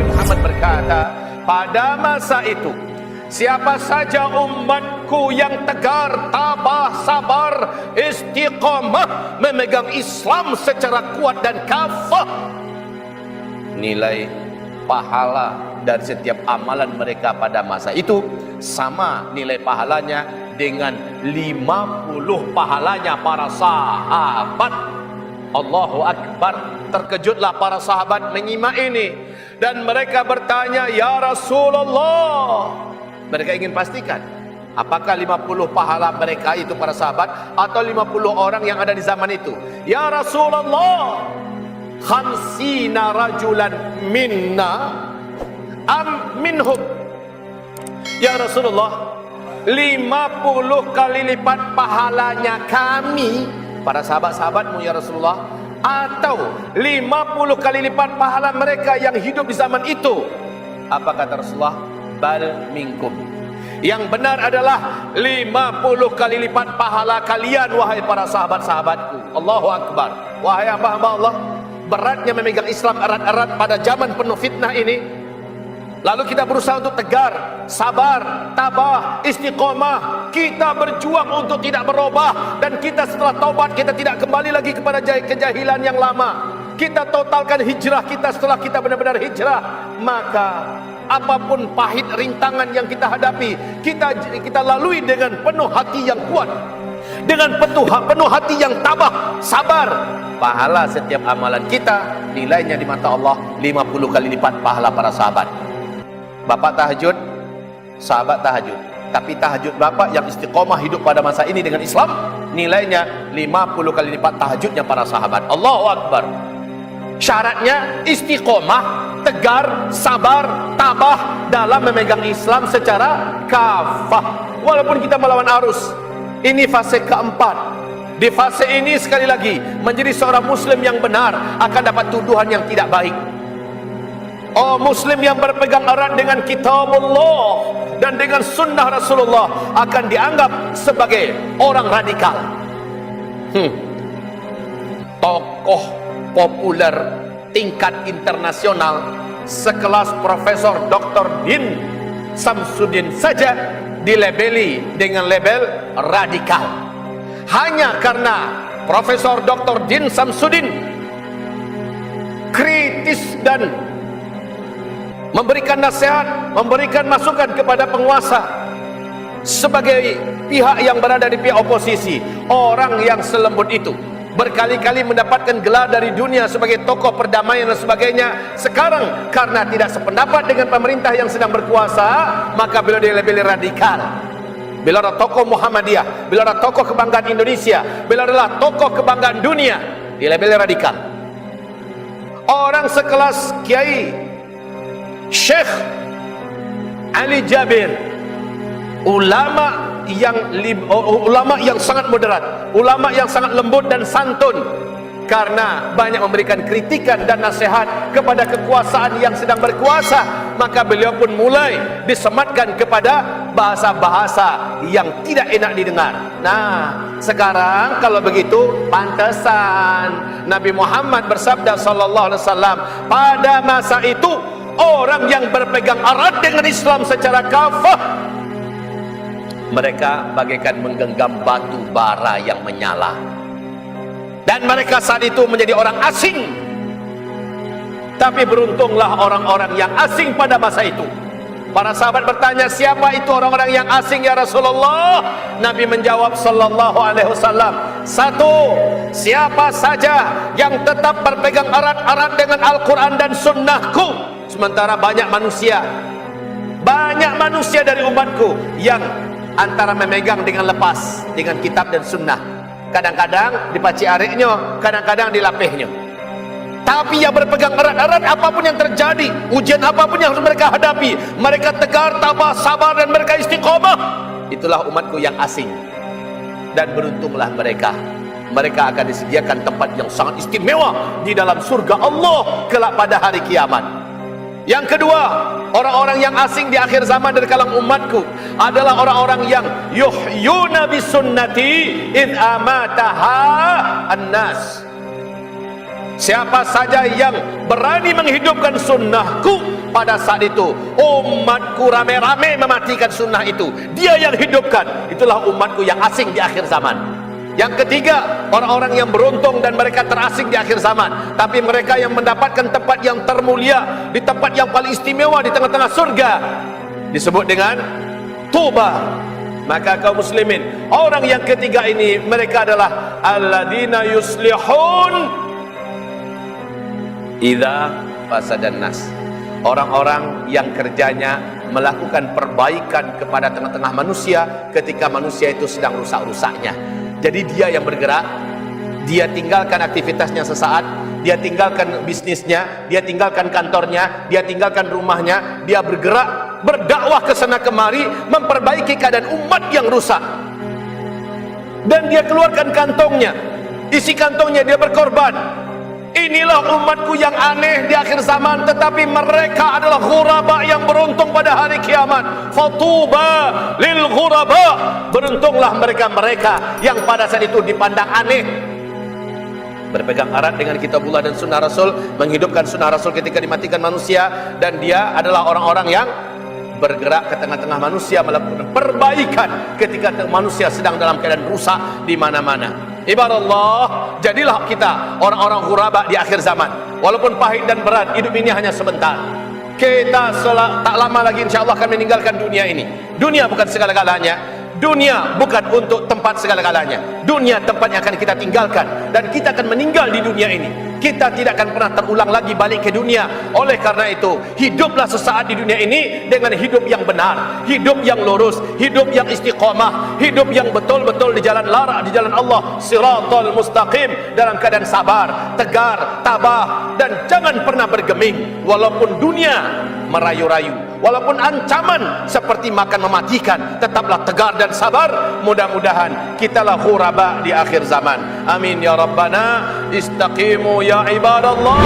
Muhammad berkata, pada masa itu siapa saja umatku yang tegar, tabah, sabar, istiqamah, memegang Islam secara kuat dan kafah, nilai pahala dari setiap amalan mereka pada masa itu sama nilai pahalanya dengan 50 pahalanya para sahabat. Allahu Akbar. Terkejutlah para sahabat menyimak ini, dan mereka bertanya, ya Rasulullah, mereka ingin pastikan apakah 50 pahala mereka itu para sahabat atau 50 orang yang ada di zaman itu. Ya Rasulullah, khamsina rajulan minna am minhum. Ya Rasulullah, 50 kali lipat pahalanya kami, para sahabat-sahabatmu ya Rasulullah, atau 50 kali lipat pahala mereka yang hidup di zaman itu. Apa kata Rasulullah? Bal minkum. Yang benar adalah 50 kali lipat pahala kalian, wahai para sahabat-sahabatku. Allahu Akbar. Wahai hamba-hamba Allah, beratnya memegang Islam erat-erat pada zaman penuh fitnah ini. Lalu kita berusaha untuk tegar, sabar, tabah, istiqomah. Kita berjuang untuk tidak berubah, dan kita setelah taubat kita tidak kembali lagi kepada kejahilan yang lama. Kita totalkan hijrah kita setelah kita benar-benar hijrah. Maka apapun pahit rintangan yang kita hadapi, kita lalui dengan penuh hati yang kuat, dengan penuh hati yang tabah, sabar. Pahala setiap amalan kita nilainya di mata Allah 50 kali lipat pahala para sahabat. Bapak tahajud, sahabat tahajud, tapi tahajud bapak yang istiqomah hidup pada masa ini dengan Islam, nilainya 50 kali lipat tahajudnya para sahabat. Allahu Akbar. Syaratnya istiqomah, tegar, sabar, tabah dalam memegang Islam secara kafah. Walaupun kita melawan arus. Ini fase keempat. Di fase ini sekali lagi, menjadi seorang muslim yang benar akan dapat tuduhan yang tidak baik. Oh, muslim yang berpegang erat dengan kitabullah dan dengan sunnah Rasulullah akan dianggap sebagai orang radikal. Tokoh populer tingkat internasional sekelas Profesor Dr. Din Samsudin saja dilabeli dengan label radikal. Hanya karena Profesor Dr. Din Samsudin kritis dan memberikan nasihat, memberikan masukan kepada penguasa sebagai pihak yang berada di pihak oposisi. Orang yang selembut itu berkali-kali mendapatkan gelar dari dunia sebagai tokoh perdamaian dan sebagainya. Sekarang karena tidak sependapat dengan pemerintah yang sedang berkuasa, maka beliau dilabeli radikal. Beliau adalah tokoh Muhammadiyah, beliau adalah tokoh kebanggaan Indonesia, beliau adalah tokoh kebanggaan dunia, dilabeli radikal. Orang sekelas Kiai Syekh Ali Jabir, ulama yang sangat moderat, ulama yang sangat lembut dan santun, karena banyak memberikan kritikan dan nasihat kepada kekuasaan yang sedang berkuasa, maka beliau pun mulai disematkan kepada bahasa-bahasa yang tidak enak didengar. Nah, sekarang kalau begitu pantesan Nabi Muhammad bersabda sallallahu alaihi wasallam, pada masa itu orang yang berpegang erat dengan Islam secara kafah, mereka bagaikan menggenggam batu bara yang menyala, dan mereka saat itu menjadi orang asing. Tapi beruntunglah orang-orang yang asing pada masa itu. Para sahabat bertanya, siapa itu orang-orang yang asing ya Rasulullah? Nabi menjawab sallallahu alaihi wasallam, satu, siapa saja yang tetap berpegang erat-erat dengan Al-Quran dan sunnahku. Sementara banyak manusia dari umatku yang antara memegang dengan lepas dengan kitab dan sunnah, kadang-kadang dipaci ariknya, kadang-kadang dilapihnya. Tapi yang berpegang erat-erat apapun yang terjadi, ujian apapun yang harus mereka hadapi, mereka tegar, tabah, sabar, dan mereka istiqomah. Itulah umatku yang asing. Dan beruntunglah mereka akan disediakan tempat yang sangat istimewa di dalam surga Allah kelak pada hari kiamat. Yang kedua, orang-orang yang asing di akhir zaman dari kalangan umatku adalah orang-orang yang yuhyuna bisunnati id amataha annas. Siapa saja yang berani menghidupkan sunnahku pada saat itu umatku rame-rame mematikan sunnah itu. Dia yang hidupkan. Itulah umatku yang asing di akhir zaman. Yang ketiga, orang-orang yang beruntung dan mereka terasing di akhir zaman, tapi mereka yang mendapatkan tempat yang termulia, di tempat yang paling istimewa di tengah-tengah surga, disebut dengan Tuba. Maka kaum muslimin, orang yang ketiga ini mereka adalah alladzina yuslihun idza fasadan nas. Orang-orang yang kerjanya melakukan perbaikan kepada tengah-tengah manusia ketika manusia itu sedang rusak-rusaknya. Jadi dia yang bergerak, dia tinggalkan aktivitasnya sesaat, dia tinggalkan bisnisnya, dia tinggalkan kantornya, dia tinggalkan rumahnya, dia bergerak, berdakwah ke sana kemari, memperbaiki keadaan umat yang rusak. Dan dia keluarkan kantongnya, isi kantongnya, dia berkorban. Inilah umatku yang aneh di akhir zaman, tetapi mereka adalah ghuraba yang beruntung pada hari kiamat. Fatuba lil ghuraba, beruntunglah mereka-mereka yang pada saat itu dipandang aneh. Berpegang erat dengan kitabullah dan sunnah Rasul, menghidupkan sunnah Rasul ketika dimatikan manusia, dan dia adalah orang-orang yang bergerak ke tengah-tengah manusia melakukan perbaikan ketika manusia sedang dalam keadaan rusak di mana-mana. Ibaratullah, jadilah kita orang-orang ghuraba di akhir zaman. Walaupun pahit dan berat, hidup ini hanya sebentar. Kita tak lama lagi insyaAllah akan meninggalkan dunia ini. Dunia bukan segala-galanya. Dunia bukan untuk tempat segala-galanya. Dunia tempat yang akan kita tinggalkan, dan kita akan meninggal di dunia ini. Kita tidak akan pernah terulang lagi balik ke dunia. Oleh karena itu, hiduplah sesaat di dunia ini dengan hidup yang benar, hidup yang lurus, hidup yang istiqamah, hidup yang betul-betul di jalan lara, di jalan Allah, siratal mustaqim, dalam keadaan sabar, tegar, tabah, dan jangan pernah bergeming walaupun dunia merayu-rayu, walaupun ancaman seperti makan mematikan, tetaplah tegar dan sabar. Mudah-mudahan kitalah ghuraba di akhir zaman. Amin ya rabbana. Istaqimu ya ibadallah.